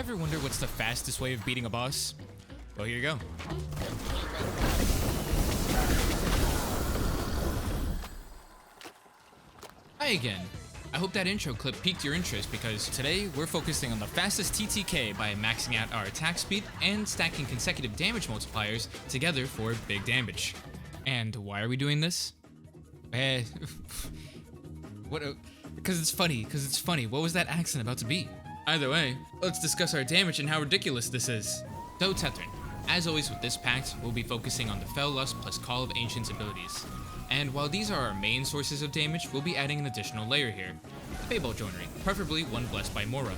Ever wonder what's the fastest way of beating a boss? Well, here you go. Hi again. I hope that intro clip piqued your interest because today we're focusing on the fastest TTK by maxing out our attack speed and stacking consecutive damage multipliers together for big damage. And why are we doing this? Because it's funny. What was that accent about to be? Either way, let's discuss our damage and how ridiculous this is. So Tethren, as always with this pact, we'll be focusing on the Fellust plus Call of Ancients abilities. And while these are our main sources of damage, we'll be adding an additional layer here, the Feybalt joinery, preferably one blessed by Mora.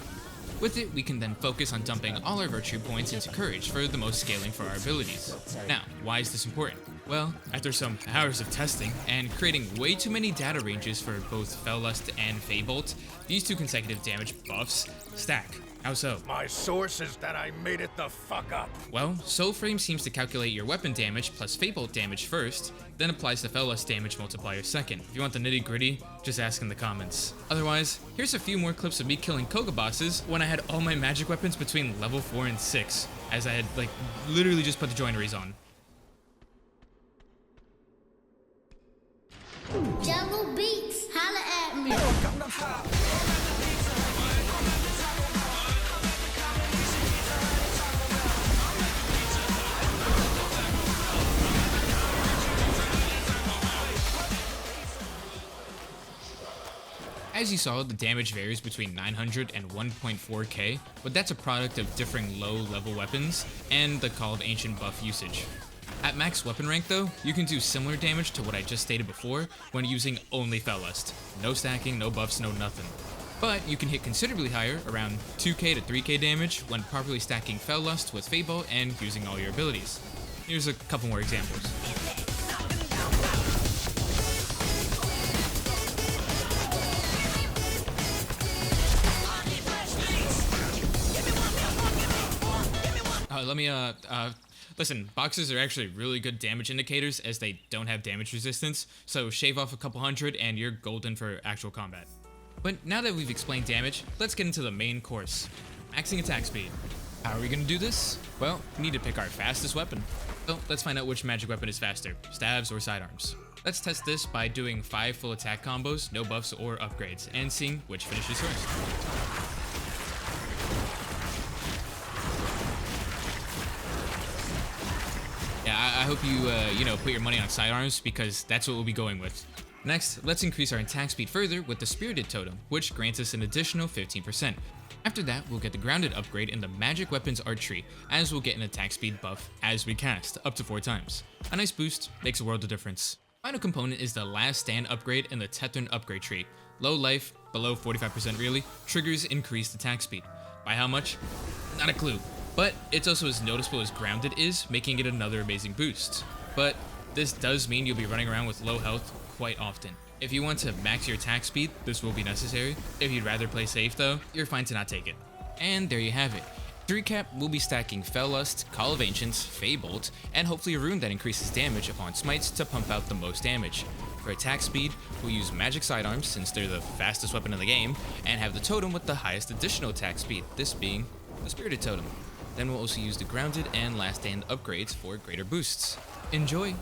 With it, we can then focus on dumping all our virtue points into courage for the most scaling for our abilities. Now, why is this important? Well, after some hours of testing and creating way too many data ranges for both Fellust and Feybalt, these two consecutive damage buffs stack. How so? My source is that I made it the fuck up. Well, Soulframe seems to calculate your weapon damage plus Feybalt damage first, then applies the Fellust damage multiplier second. If you want the nitty gritty, just ask in the comments. Otherwise, here's a few more clips of me killing Cogah bosses when I had all my magic weapons between level 4 and 6, as I had literally just put the joineries on. Jungle Beats, holla at me. As you saw, the damage varies between 900 and 1.4k, but that's a product of differing low-level weapons and the Call of Ancient buff usage. At max weapon rank though, you can do similar damage to what I just stated before when using only Fellust. No stacking, no buffs, no nothing. But you can hit considerably higher, around 2k to 3k damage, when properly stacking Fellust with Feybalt and using all your abilities. Here's a couple more examples. Listen, boxes are actually really good damage indicators as they don't have damage resistance, so shave off a couple hundred and you're golden for actual combat. But now that we've explained damage, let's get into the main course. Maxing attack speed. How are we gonna do this? Well, we need to pick our fastest weapon. So let's find out which magic weapon is faster, stabs or sidearms. Let's test this by doing 5 full attack combos, no buffs or upgrades, and seeing which finishes first. I hope you, put your money on sidearms because that's what we'll be going with. Next, let's increase our attack speed further with the Spirited Totem, which grants us an additional 15%. After that, we'll get the Grounded upgrade in the Magic Weapons art tree, as we'll get an attack speed buff as we cast, up to 4 times. A nice boost, makes a world of difference. Final component is the Last Stand upgrade in the Tethren upgrade tree. Low life, below 45% really, triggers increased attack speed. By how much? Not a clue. But it's also as noticeable as Grounded is, making it another amazing boost. But this does mean you'll be running around with low health quite often. If you want to max your attack speed, this will be necessary. If you'd rather play safe though, you're fine to not take it. And there you have it. To recap, we'll be stacking Fellust, Call of Ancients, Feybalt, and hopefully a rune that increases damage upon smites to pump out the most damage. For attack speed, we'll use Magic Sidearms since they're the fastest weapon in the game, and have the totem with the highest additional attack speed, this being the Spirited Totem. Then we'll also use the Grounded and Last Stand upgrades for greater boosts. Enjoy!